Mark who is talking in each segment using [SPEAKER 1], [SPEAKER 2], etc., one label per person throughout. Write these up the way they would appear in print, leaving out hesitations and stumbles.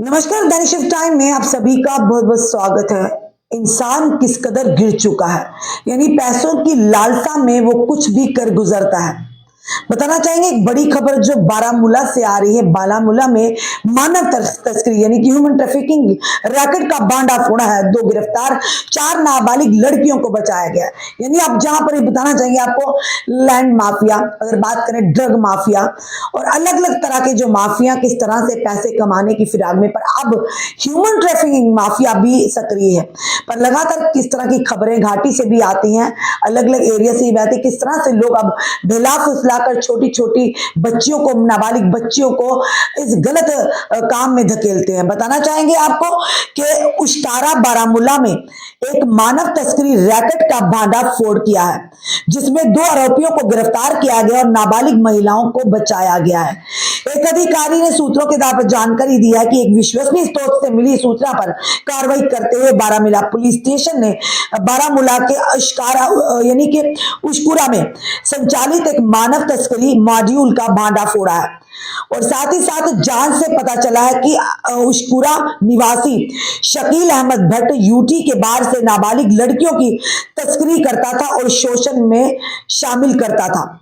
[SPEAKER 1] नमस्कार, दैनिक shift time में आप सभी का बहुत बहुत स्वागत है। इंसान किस कदर गिर चुका है, यानी पैसों की लालसा में वो कुछ भी कर गुजरता है। बताना चाहेंगे एक बड़ी खबर जो बारामूला से आ रही है। बारामूला में मानव तस्करी यानी कि ह्यूमन ट्रैफिकिंग रैकेट का बांडा फोड़ा है। 2 गिरफ्तार, 4 नाबालिग लड़कियों को बचाया गया। यानी आप जहां पर बताना चाहेंगे आपको लैंड माफिया, अगर बात करें ड्रग माफिया और अलग अलग तरह के जो माफिया किस तरह से पैसे कमाने की फिराक में, पर अब ह्यूमन ट्रैफिकिंग माफिया भी सक्रिय है। पर लगातार किस तरह की खबरें घाटी से भी आती हैं, अलग अलग एरिया से भी आती है, किस तरह से लोग अब ढिला फुसला कर छोटी छोटी बच्चियों को, नाबालिग बच्चियों को इस गलत काम में धकेलते हैं। बताना चाहेंगे आपको कि उस्तारा बारामूला में एक मानव तस्करी रैकेट का भांडा फोड़ किया है, जिसमें 2 आरोपियों को गिरफ्तार किया गया और नाबालिग महिलाओं को बचाया गया है। एक अधिकारी ने सूत्रों के आधार पर जानकारी दी है कि एक विश्वसनीय स्रोत से मिली सूचना पर कार्रवाई करते हुए बारामूला पुलिस स्टेशन ने बारामूला के अशकारा यानी कि उशकुरा में संचालित एक मानव तस्करी मॉड्यूल का भांडा फोड़ा है। और साथ ही साथ जांच से पता चला है कि उशकुरा निवासी शकील अहमद भट्ट यूटी के बाहर से नाबालिग लड़कियों की तस्करी करता था और शोषण में शामिल करता था।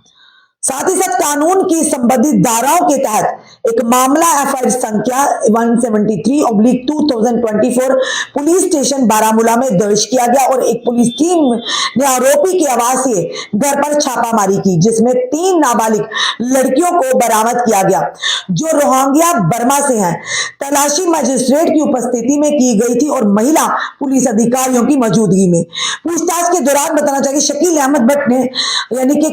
[SPEAKER 1] साथ ही साथ कानून की संबंधित धाराओं के तहत एक मामला एफआईआर संख्या 173/2024 पुलिस स्टेशन बारामूला में दर्ज किया गया और एक पुलिस टीम ने आरोपी के आवासीय घर पर छापामारी की, जिसमें 3 नाबालिग लड़कियों को बरामद किया गया जो रोहिंग्या बर्मा से हैं। तलाशी मजिस्ट्रेट की उपस्थिति में की गई थी और महिला पुलिस अधिकारियों की मौजूदगी में। पूछताछ के दौरान बताना चाहिए शकील अहमद भट्ट ने यानी कि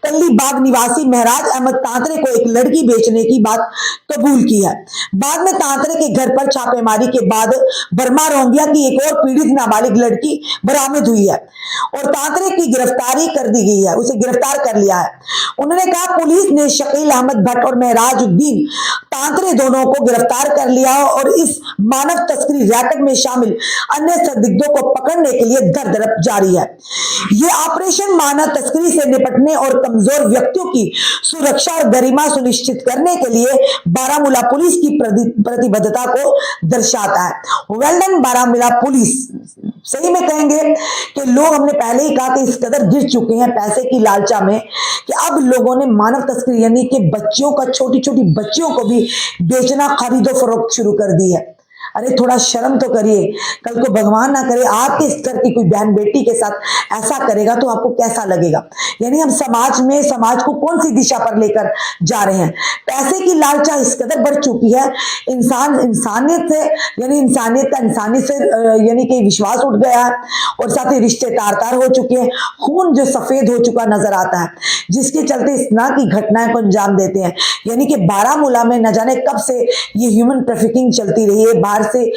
[SPEAKER 1] कल्ली बाग निवासी महराज अहमद तांतरे को एक लड़की बेचने की बात कबूल की है। बाद में तांतरे के घर पर छापेमारी के बाद बर्मा रोहिंग्या की एक और पीड़ित नाबालिग लड़की बरामद हुई है और तांतरे की गिरफ्तारी कर दी गई है, उसे गिरफ्तार कर लिया है। उन्होंने कहा पुलिस ने शकील अहमद भट्ट और महराज उद्दीन तांतरे दोनों को गिरफ्तार कर लिया और इस मानव तस्करी रैकेट में शामिल अन्य संदिग्धों को पकड़ने के लिए दर जारी है। यह ऑपरेशन मानव तस्करी से निपटने और कमजोर व्यक्तियों की सुरक्षा और गरिमा सुनिश्चित करने के लिए बारामूला पुलिस की प्रतिबद्धता को दर्शाता है। Well done Baramulla police. सही में कहेंगे कि लोग, हमने पहले ही कहा कि इस कदर गिर चुके हैं पैसे की लालचा में कि अब लोगों ने मानव तस्करी यानी कि बच्चियों का, छोटी छोटी बच्चियों को भी बेचना, खरीदो फरोख्त शुरू कर दी है। अरे थोड़ा शर्म तो करिए। कल को भगवान ना करे आपके स्तर की कोई बहन बेटी के साथ ऐसा करेगा तो आपको कैसा लगेगा। यानी हम समाज को कौन सी दिशा पर लेकर जा रहे हैं। पैसे की लालचा इस कदर बढ़ चुकी है, इंसानियत से यानी कि विश्वास उठ गया है और साथ ही रिश्ते तार हो चुके हैं। खून जो सफेद हो चुका नजर आता है, जिसके चलते इस तरह की घटनाएं को अंजाम देते हैं। यानी कि बारामूला में न जाने कब से ये ह्यूमन ट्रैफिकिंग चलती रही है। बाहर से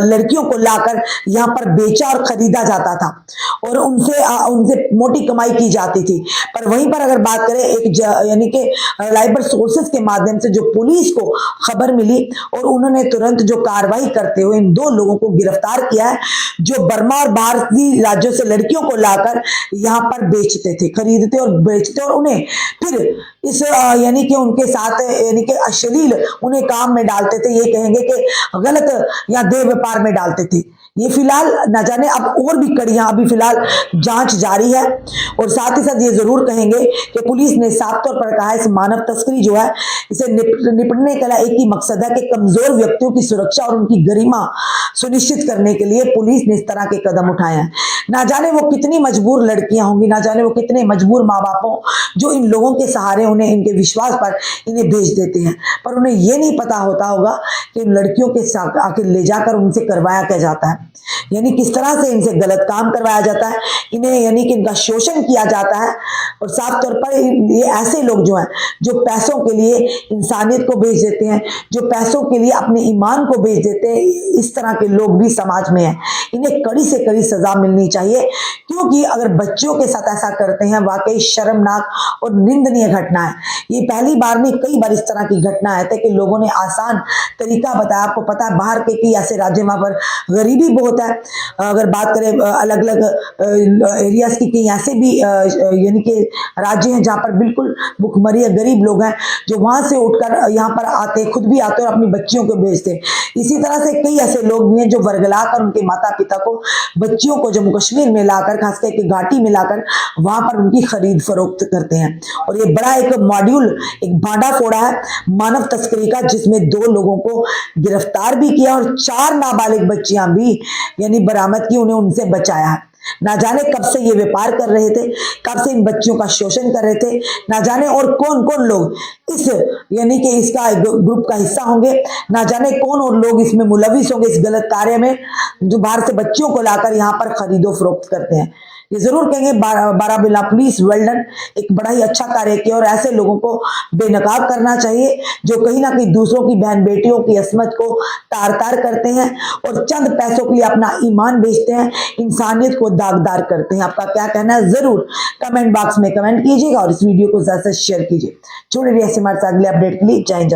[SPEAKER 1] लड़कियों को लाकर यहाँ पर बेचा और खरीदा जाता था और उनसे मोटी कमाई की जाती थी। पर वहीं पर अगर बात करें एक यानी कि लाइबर सोर्सेस के माध्यम से जो पुलिस को खबर मिली और उन्होंने तुरंत जो कार्रवाई करते हुए इन 2 लोगों को गिरफ्तार किया है, जो बर्मा और बाहरी राज्यों से लड़कियों को लाकर यहाँ पर बेचते थे, खरीदते और बेचते और उन्हें फिर इस यानी कि उनके साथ यानी कि अश्लील उन्हें काम में डालते थे। ये कहेंगे कि गलत या देह व्यापार में डालते थे। ये फिलहाल न जाने अब और भी कड़ियां, अभी फिलहाल जांच जारी है। और साथ ही साथ ये जरूर कहेंगे कि पुलिस ने साफ तौर पर कहा है इस मानव तस्करी जो है इसे निपटने का एक ही मकसद है कि कमजोर व्यक्तियों की सुरक्षा और उनकी गरिमा सुनिश्चित करने के लिए पुलिस ने इस तरह के कदम उठाए हैं। ना जाने वो कितनी मजबूर लड़कियां होंगी, ना जाने वो कितने मजबूर माँ बाप हो जो इन लोगों के सहारे उन्हें इनके विश्वास पर इन्हें भेज देते हैं। पर उन्हें ये नहीं पता होता होगा कि इन लड़कियों के साथ आखिर ले जाकर उनसे करवाया क्या जाता है, यानी किस तरह से इनसे गलत काम करवाया जाता है, इन्हें यानी कि इनका शोषण किया जाता है। और साफ तौर पर ये ऐसे लोग जो हैं जो पैसों के लिए इंसानियत को बेच देते हैं, जो पैसों के लिए अपने ईमान को बेच देते हैं, इस तरह के लोग भी समाज में हैं। इन्हें कड़ी से कड़ी सजा मिलनी चाहिए, क्योंकि अगर बच्चों के साथ ऐसा करते हैं वाकई शर्मनाक और निंदनीय घटना है। ये पहली बार नहीं, कई बार इस तरह की घटना है कि लोगों ने आसान तरीका बताया। आपको पता है बाहर के कई ऐसे राज्य वहां पर गरीबी बहुत है, अगर बात करें अलग अलग एरियाज की, कहीं ऐसे भी यानी कि राज्य हैं जहाँ पर बिल्कुल भुखमरी या गरीब लोग हैं जो वहां से उठकर यहाँ पर आते, खुद भी आते और अपनी बच्चियों को भेजते। इसी तरह से कई ऐसे लोग भी हैं जो वर्गला कर उनके माता पिता को, बच्चियों को जम्मू कश्मीर में लाकर, खासकर के घाटी में लाकर वहां पर उनकी खरीद फरोख्त करते हैं। और ये बड़ा एक मॉड्यूल, एक भांडा फोड़ा है मानव तस्करी का, जिसमें 2 लोगों को गिरफ्तार भी किया और 4 नाबालिग बच्चियां भी यानी बरामद की, उन्हें उनसे बचाया है। ना जाने कब से ये व्यापार कर रहे थे, कब से इन बच्चियों का शोषण कर रहे थे, ना जाने और कौन कौन लोग इस यानी कि इसका ग्रुप का हिस्सा होंगे, ना जाने कौन और लोग इसमें मुलविस होंगे इस गलत कार्य में, जो बाहर से बच्चियों को लाकर यहाँ पर खरीदो फरोख्त करते हैं। ये जरूर कहेंगे बारामूला पुलिस वेल डन, एक बड़ा ही अच्छा कार्य किया और ऐसे लोगों को बेनकाब करना चाहिए जो कहीं ना कहीं दूसरों की बहन बेटियों की अस्मत को तार तार करते हैं और चंद पैसों के लिए अपना ईमान बेचते हैं, इंसानियत को दागदार करते हैं। आपका क्या कहना है जरूर कमेंट बॉक्स में कमेंट कीजिएगा और इस वीडियो को ज्यादा से शेयर कीजिए। जुड़े रहिए हमारे साथ अगले अपडेट के लिए। जय हिंद।